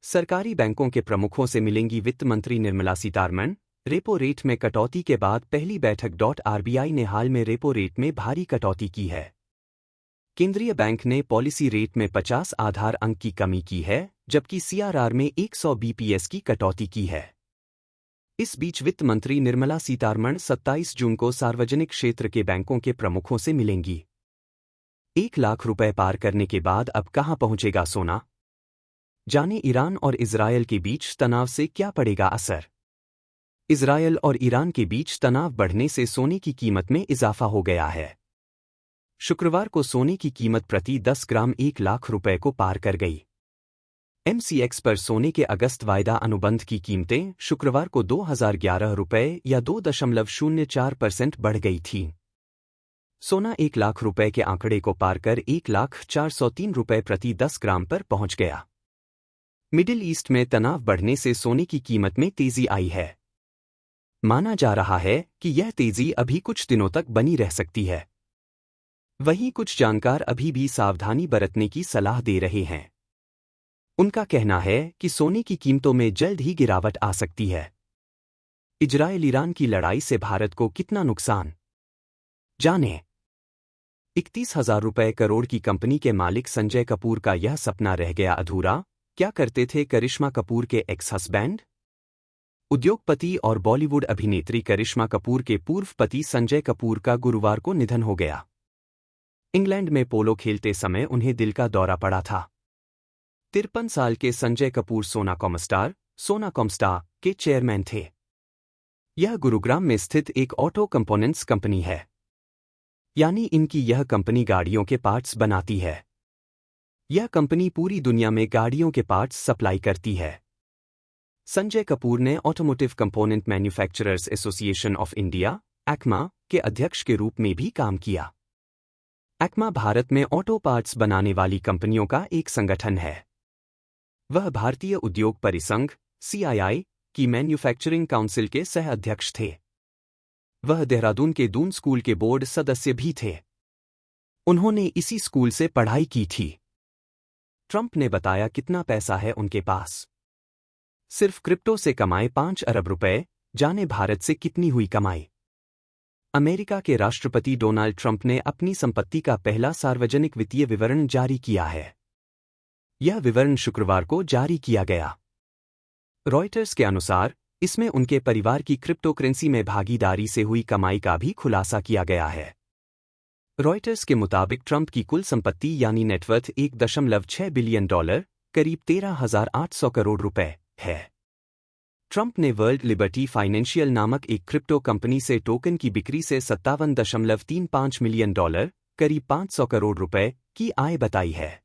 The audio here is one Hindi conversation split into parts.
सरकारी बैंकों के प्रमुखों से मिलेंगी वित्त मंत्री निर्मला सीतारमण। रेपो रेट में कटौती के बाद पहली बैठक। आरबीआई ने हाल में रेपो रेट में भारी कटौती की है। केंद्रीय बैंक ने पॉलिसी रेट में 50 आधार अंक की कमी की है, जबकि सीआरआर में 100 बीपीएस की कटौती की है। इस बीच वित्त मंत्री निर्मला सीतारमण 27 जून को सार्वजनिक क्षेत्र के बैंकों के प्रमुखों से मिलेंगी। 1 लाख रुपए पार करने के बाद अब कहां पहुंचेगा सोना? जाने ईरान और इजरायल के बीच तनाव से क्या पड़ेगा असर? इजरायल और ईरान के बीच तनाव बढ़ने से सोने की कीमत में इजाफा हो गया है। शुक्रवार को सोने की कीमत प्रति 10 ग्राम 1 लाख रुपए को पार कर गई। एमसीएक्स पर सोने के अगस्त वायदा अनुबंध की कीमतें शुक्रवार को 2011 रुपए या 2.04% बढ़ गई थीं। सोना 1 लाख रुपए के आंकड़े को पार कर 1,0403 रुपए प्रति 10 ग्राम पर पहुंच गया। मिडिल ईस्ट में तनाव बढ़ने से सोने की कीमत में तेजी आई है। माना जा रहा है कि यह तेजी अभी कुछ दिनों तक बनी रह सकती है। वहीं कुछ जानकार अभी भी सावधानी बरतने की सलाह दे रहे हैं। उनका कहना है कि सोने की कीमतों में जल्द ही गिरावट आ सकती है। इजरायल ईरान की लड़ाई से भारत को कितना नुकसान? जानें। 31,000 रुपए करोड़ की कंपनी के मालिक संजय कपूर का यह सपना रह गया अधूरा। क्या करते थे करिश्मा कपूर के एक्स हस्बैंड? उद्योगपति और बॉलीवुड अभिनेत्री करिश्मा कपूर के पूर्व पति संजय कपूर का गुरुवार को निधन हो गया। इंग्लैंड में पोलो खेलते समय उन्हें दिल का दौरा पड़ा था। 53 साल के संजय कपूर सोना कॉमस्टार के चेयरमैन थे। यह गुरुग्राम में स्थित एक ऑटो कंपोनेंट्स कंपनी है, यानी इनकी यह कंपनी गाड़ियों के पार्ट्स बनाती है। यह कंपनी पूरी दुनिया में गाड़ियों के पार्ट्स सप्लाई करती है। संजय कपूर ने automotive component manufacturers association of India (ECMA) के अध्यक्ष के रूप में भी काम किया। एक्मा भारत में ऑटो पार्ट्स बनाने वाली कंपनियों का एक संगठन है। वह भारतीय उद्योग परिसंघ (सीआईआई) की मैन्युफैक्चरिंग काउंसिल के सह अध्यक्ष थे। वह देहरादून के दून स्कूल के बोर्ड सदस्य भी थे। उन्होंने इसी स्कूल से पढ़ाई की थी। ट्रंप ने बताया कितना पैसा है उनके पास। सिर्फ क्रिप्टो से कमाए 5 अरब रुपए। जाने भारत से कितनी हुई कमाई? अमेरिका के राष्ट्रपति डोनाल्ड ट्रंप ने अपनी संपत्ति का पहला सार्वजनिक वित्तीय विवरण जारी किया है। यह विवरण शुक्रवार को जारी किया गया। रॉयटर्स के अनुसार इसमें उनके परिवार की क्रिप्टोकरेंसी में भागीदारी से हुई कमाई का भी खुलासा किया गया है। रॉयटर्स के मुताबिक ट्रंप की कुल संपत्ति यानी नेटवर्थ $1.6 बिलियन, करीब 13,800 करोड़ रुपए है। ट्रंप ने वर्ल्ड लिबर्टी फाइनेंशियल नामक एक क्रिप्टो कंपनी से टोकन की बिक्री से $57.35 मिलियन, करीब 500 करोड़ रुपए की आय बताई है।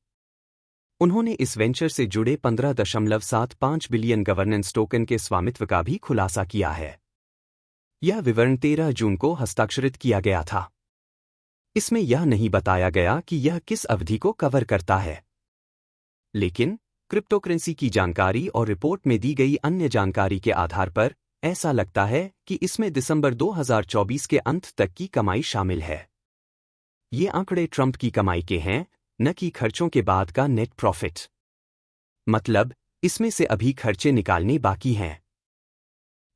उन्होंने इस वेंचर से जुड़े 15.75 बिलियन गवर्नेंस टोकन के स्वामित्व का भी खुलासा किया है। यह विवरण 13 जून को हस्ताक्षरित किया गया था। इसमें यह नहीं बताया गया कि यह किस अवधि को कवर करता है, लेकिन क्रिप्टोकरेंसी की जानकारी और रिपोर्ट में दी गई अन्य जानकारी के आधार पर ऐसा लगता है कि इसमें दिसंबर 2024 के अंत तक की कमाई शामिल है। ये आंकड़े ट्रंप की कमाई के हैं, न कि खर्चों के बाद का नेट प्रॉफिट। मतलब इसमें से अभी खर्चे निकालने बाकी हैं।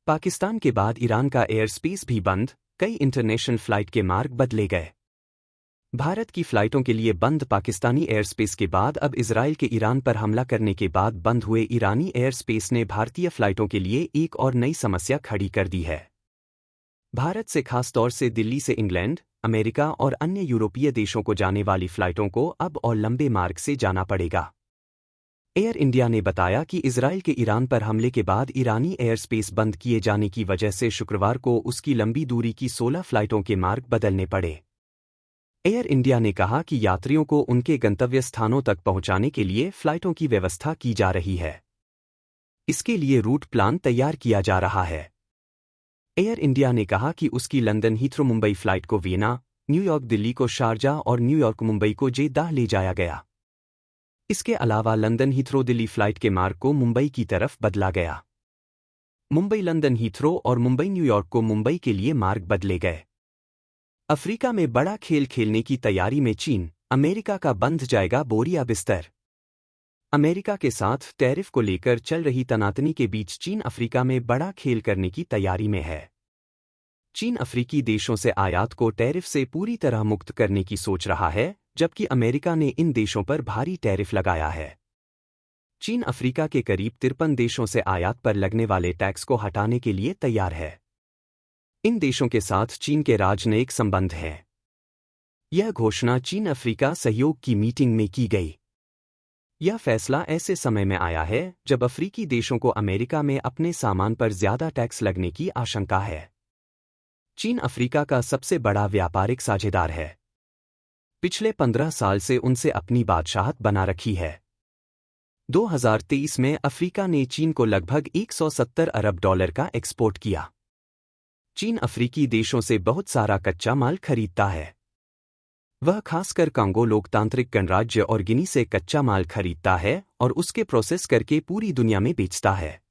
पाकिस्तान के बाद ईरान का एयर स्पेस भी बंद, कई इंटरनेशनल फ्लाइट के मार्ग बदले गए। भारत की फ्लाइटों के लिए बंद पाकिस्तानी एयर स्पेस के बाद अब इजराइल के ईरान पर हमला करने के बाद बंद हुए ईरानी एयर स्पेस ने भारतीय फ्लाइटों के लिए एक और नई समस्या खड़ी कर दी है। भारत से खास तौर से दिल्ली से इंग्लैंड, अमेरिका और अन्य यूरोपीय देशों को जाने वाली फ्लाइटों को अब और लंबे मार्ग से जाना पड़ेगा। एयर इंडिया ने बताया कि इजराइल के ईरान पर हमले के बाद ईरानी एयर स्पेस बंद किए जाने की वजह से शुक्रवार को उसकी लंबी दूरी की 16 फ्लाइटों के मार्ग बदलने पड़े। एयर इंडिया ने कहा कि यात्रियों को उनके गंतव्य स्थानों तक पहुंचाने के लिए फ्लाइटों की व्यवस्था की जा रही है। इसके लिए रूट प्लान तैयार किया जा रहा है। एयर इंडिया ने कहा कि उसकी लंदन हीथ्रो मुंबई फ्लाइट को वियना, न्यूयॉर्क दिल्ली को शारजाह और न्यूयॉर्क मुंबई को जेद्दाह ले जाया गया। इसके अलावा लंदन हीथ्रो दिल्ली फ्लाइट के मार्ग को मुंबई की तरफ बदला गया। मुंबई लंदन हीथ्रो और मुंबई न्यूयॉर्क को मुंबई के लिए मार्ग बदले गए। अफ्रीका में बड़ा खेल खेलने की तैयारी में चीन, अमेरिका का बंध जाएगा बोरिया बिस्तर। अमेरिका के साथ टैरिफ को लेकर चल रही तनातनी के बीच चीन अफ्रीका में बड़ा खेल करने की तैयारी में है। चीन अफ्रीकी देशों से आयात को टैरिफ से पूरी तरह मुक्त करने की सोच रहा है, जबकि अमेरिका ने इन देशों पर भारी टैरिफ लगाया है। चीन अफ्रीका के करीब 53 देशों से आयात पर लगने वाले टैक्स को हटाने के लिए तैयार है। इन देशों के साथ चीन के राजनयिक संबंध हैं। यह घोषणा चीन अफ्रीका सहयोग की मीटिंग में की गई। यह फैसला ऐसे समय में आया है जब अफ्रीकी देशों को अमेरिका में अपने सामान पर ज्यादा टैक्स लगने की आशंका है। चीन अफ्रीका का सबसे बड़ा व्यापारिक साझेदार है। पिछले 15 साल से उनसे अपनी बादशाहत बना रखी है। 2023 में अफ्रीका ने चीन को लगभग 170 अरब डॉलर का एक्सपोर्ट किया। चीन अफ्रीकी देशों से बहुत सारा कच्चा माल खरीदता है। वह खासकर कांगो लोकतांत्रिक गणराज्य और गिनी से कच्चा माल खरीदता है और उसके प्रोसेस करके पूरी दुनिया में बेचता है।